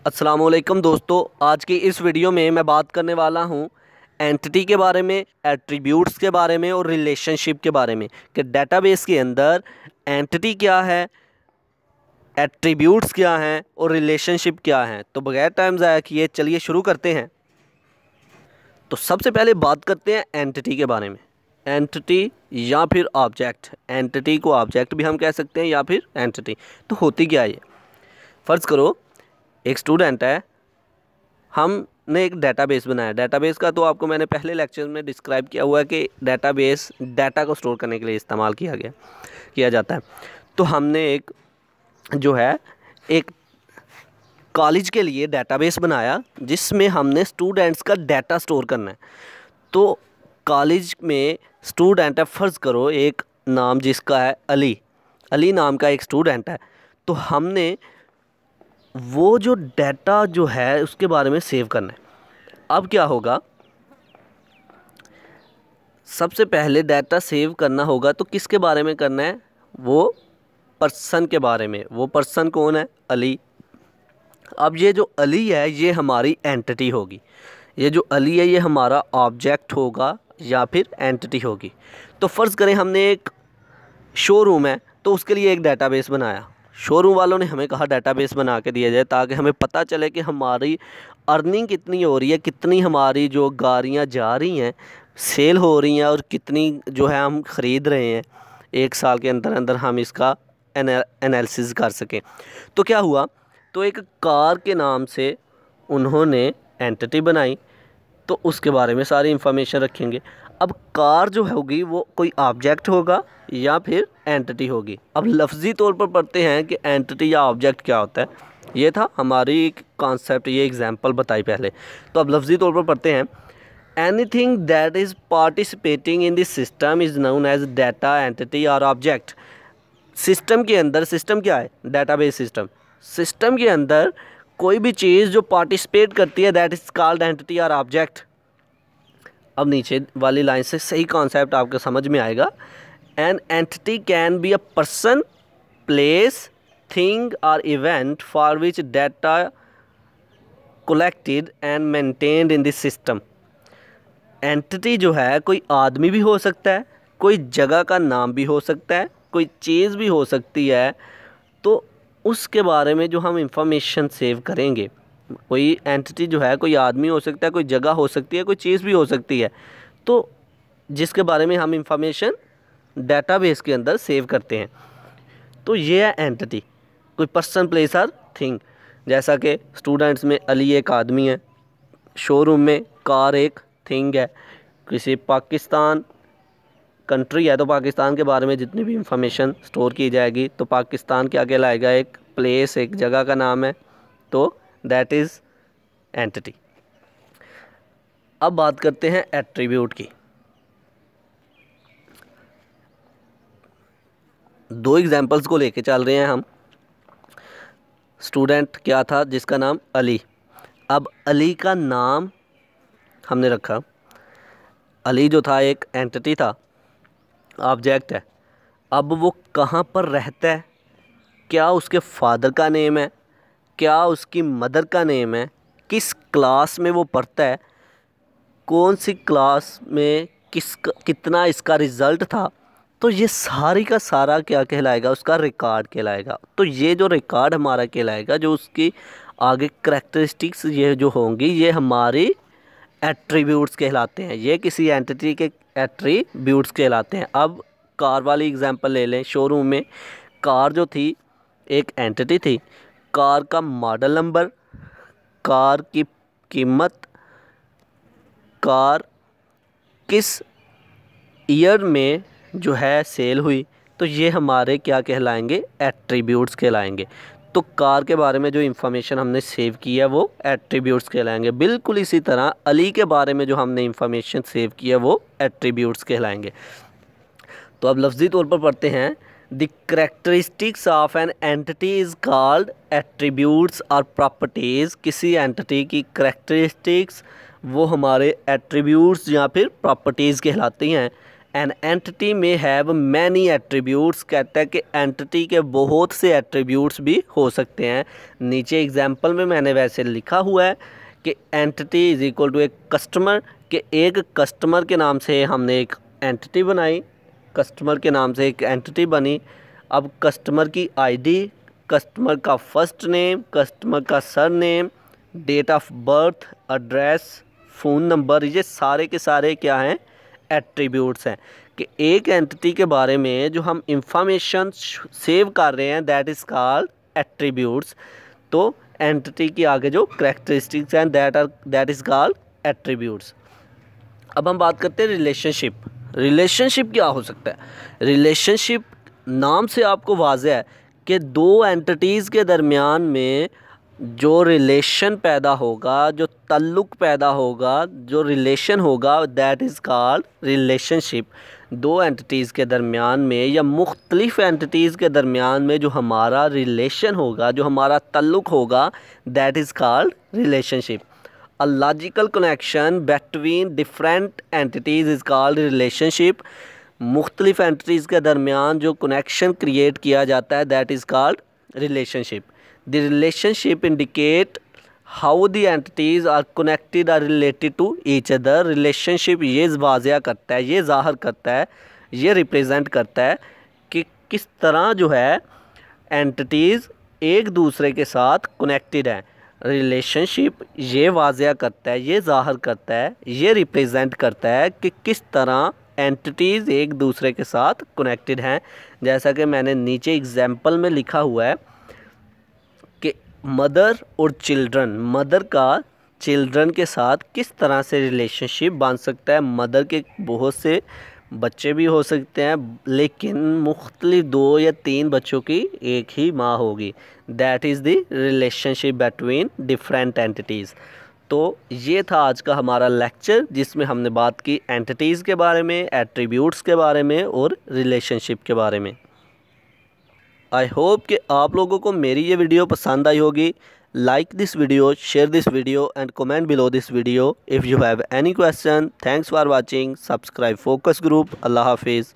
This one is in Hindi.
अस्सलामुअलैकुम दोस्तों, आज की इस वीडियो में मैं बात करने वाला हूँ एंटिटी के बारे में, एट्रीब्यूट्स के बारे में और रिलेशनशिप के बारे में कि डेटाबेस के अंदर एंटिटी क्या है, एट्रीब्यूट्स क्या हैं और रिलेशनशिप क्या हैं। तो बगैर टाइम ज़ाया किए चलिए शुरू करते हैं। तो सबसे पहले बात करते हैं एंटिटी के बारे में। एंटिटी या फिर ऑब्जेक्ट, एंटिटी को ऑब्जेक्ट भी हम कह सकते हैं या फिर एंटिटी। तो होती क्या है ये? फ़र्ज़ करो एक स्टूडेंट है, हमने एक डेटाबेस बनाया। डेटाबेस का तो आपको मैंने पहले लेक्चर में डिस्क्राइब किया हुआ है कि डेटाबेस डाटा को स्टोर करने के लिए इस्तेमाल किया जाता है। तो हमने एक कॉलेज के लिए डेटाबेस बनाया जिसमें हमने स्टूडेंट्स का डाटा स्टोर करना है। तो कॉलेज में स्टूडेंट है, फ़र्ज़ करो एक नाम जिसका है अली नाम का एक स्टूडेंट है। तो हमने वो जो डाटा जो है उसके बारे में सेव करना है। अब क्या होगा, सबसे पहले डाटा सेव करना होगा तो किसके बारे में करना है? वो पर्सन के बारे में। वो पर्सन कौन है? अली। अब ये जो अली है ये हमारी एंटिटी होगी। ये जो अली है ये हमारा ऑब्जेक्ट होगा या फिर एंटिटी होगी। तो फ़र्ज़ करें हमने एक शोरूम है तो उसके लिए एक डेटाबेस बनाया। शोरूम वालों ने हमें कहा डेटाबेस बना के दिया जाए ताकि हमें पता चले कि हमारी अर्निंग कितनी हो रही है, कितनी हमारी जो गाड़ियाँ जा रही हैं सेल हो रही हैं और कितनी जो है हम ख़रीद रहे हैं। एक साल के अंदर अंदर हम इसका एनालिसिस कर सकें। तो क्या हुआ, तो एक कार के नाम से उन्होंने एंटिटी बनाई, तो उसके बारे में सारी इंफॉर्मेशन रखेंगे। अब कार जो होगी वो कोई ऑब्जेक्ट होगा या फिर एंटिटी होगी। अब लफ्ज़ी तौर पर पढ़ते हैं कि एंटिटी या ऑब्जेक्ट क्या होता है। ये था हमारी कॉन्सेप्ट, ये एग्जांपल बताई पहले। तो अब लफ्ज़ी तौर पर पढ़ते हैं, anything that is participating in this system is known as data, entity और ऑब्जेक्ट। सिस्टम के अंदर, सिस्टम क्या है? Database system. सिस्टम के अंदर कोई भी चीज़ जो पार्टिसिपेट करती है दैट इज़ कॉल्ड एंटिटी और ऑब्जेक्ट। अब नीचे वाली लाइन से सही कॉन्सेप्ट आपको समझ में आएगा। An entity can be a person, place, thing और event for which data collected and maintained in this system. Entity जो है कोई आदमी भी हो सकता है, कोई जगह का नाम भी हो सकता है, कोई चीज़ भी हो सकती है। तो उसके बारे में जो हम इंफॉर्मेशन सेव करेंगे, कोई एंटिटी जो है कोई आदमी हो सकता है, कोई जगह हो सकती है, कोई चीज़ भी हो सकती है, तो जिसके बारे में हम इंफॉर्मेशन डेटाबेस के अंदर सेव करते हैं। तो ये है एंटिटी, कोई पर्सन, प्लेस और थिंग। जैसा कि स्टूडेंट्स में अली एक आदमी है, शोरूम में कार एक थिंग है, किसी पाकिस्तान कंट्री है तो पाकिस्तान के बारे में जितनी भी इंफॉर्मेशन स्टोर की जाएगी तो पाकिस्तान क्या कहलाएगा? एक प्लेस, एक जगह का नाम है, तो दैट इज़ एंटिटी। अब बात करते हैं एट्रीब्यूट की। दो एग्जांपल्स को लेके चल रहे हैं हम। स्टूडेंट क्या था जिसका नाम अली। अब अली का नाम हमने रखा। अली जो था एक एंटिटी था, ऑब्जेक्ट है। अब वो कहाँ पर रहता है, क्या उसके फादर का नेम है, क्या उसकी मदर का नेम है, किस क्लास में वो पढ़ता है, कौन सी क्लास में कितना इसका रिज़ल्ट था, तो ये सारी का सारा क्या कहलाएगा? उसका रिकॉर्ड कहलाएगा। तो ये जो रिकॉर्ड हमारा कहलाएगा, जो उसकी आगे करैक्टरिस्टिक्स ये जो होंगी ये हमारी एट्रीब्यूट्स कहलाते हैं। ये किसी एंटिटी के एट्रीब्यूट्स कहलाते हैं। अब कार वाली एग्जांपल ले लें। शोरूम में कार जो थी एक एंटिटी थी। कार का मॉडल नंबर, कार की कीमत, कार किस ईयर में जो है सेल हुई, तो ये हमारे क्या कहलाएंगे? एट्रीब्यूट्स कहलाएंगे। तो कार के बारे में जो इंफॉर्मेशन हमने सेव की है वो एट्रीब्यूट्स कहलाएंगे। बिल्कुल इसी तरह अली के बारे में जो हमने इंफॉर्मेशन सेव की है वो एट्रीब्यूट्स कहलाएंगे। तो अब लफ्ज़ी तौर पर पढ़ते हैं, the characteristics of an entity is called attributes और प्रॉपर्टीज़। किसी एंटिटी की करैक्टरिस्टिक्स वो हमारे एट्रीब्यूट्स या फिर प्रॉपर्टीज़ कहलाती हैं। एन एंटिटी में हैव मैनी एट्रीब्यूट्स, कहता है कि एंटिटी के बहुत से एट्रीब्यूट्स भी हो सकते हैं। नीचे एग्जांपल में मैंने वैसे लिखा हुआ है कि एंटिटी इज इक्वल टू एक कस्टमर, कि एक कस्टमर के नाम से हमने एक एंटिटी बनाई, कस्टमर के नाम से एक एंटिटी बनी। अब कस्टमर की आईडी, कस्टमर का फर्स्ट नेम, कस्टमर का surname, date of birth, address, phone number, ये सारे के सारे क्या हैं, एट्रीब्यूट्स हैं। कि एक एंटिटी के बारे में जो हम इंफॉर्मेशन सेव कर रहे हैं दैट इज़ कॉल्ड एट्रीब्यूट्स। तो एंटिटी की आगे जो करैक्टरिस्टिक्स हैं दैट इज़ कॉल्ड एट्रीब्यूट्स। अब हम बात करते हैं रिलेशनशिप। रिलेशनशिप क्या हो सकता है? रिलेशनशिप नाम से आपको वाज़ेह है कि दो एंटिटीज़ के दरमियान में जो रिलेशन पैदा होगा, जो ताल्लुक़ पैदा होगा, जो रिलेशन होगा दैट इज़ कॉल्ड रिलेशनशिप। दो एंटिटीज़ के दरमियान में या मुख्तलिफ़ एंटिटीज़ के दरमियान में जो हमारा रिलेशन होगा, जो हमारा ताल्लुक़ होगा that is called relationship. A logical connection between different entities is called relationship। मुख्तलिफ एंटिटीज़ के दरमियान जो कनेक्शन क्रिएट किया जाता है that is called relationship. The relationship indicate how the entities are connected are related to each other. Relationship ये वाज़िया करता है, ये ज़ाहिर करता है, ये रिप्रेजेंट करता है कि किस तरह जो है एंटिटीज़ एक दूसरे के साथ कनेक्टेड हैं। रिलेशनशिप ये वाज़िया करता है, ये ज़ाहिर करता है, ये रिप्रेजेंट करता है कि किस तरह एंटिटीज़ एक दूसरे के साथ कनेक्टेड हैं। जैसा कि मैंने नीचे एग्जांपल में लिखा हुआ है कि मदर और चिल्ड्रन, मदर का चिल्ड्रन के साथ किस तरह से रिलेशनशिप बन सकता है। मदर के बहुत से बच्चे भी हो सकते हैं लेकिन मुख्तलिफ 2 या 3 बच्चों की एक ही माँ होगी। That is the relationship between different entities. तो ये था आज का हमारा लेक्चर जिसमें हमने बात की एंटिटीज़ के बारे में, एट्रीब्यूट्स के बारे में और रिलेशनशिप के बारे में। आई होप कि आप लोगों को मेरी ये वीडियो पसंद आई होगी। Like this video, share this video and comment below this video. If you have any question, thanks for watching. Subscribe Focus Group. Allah Hafiz.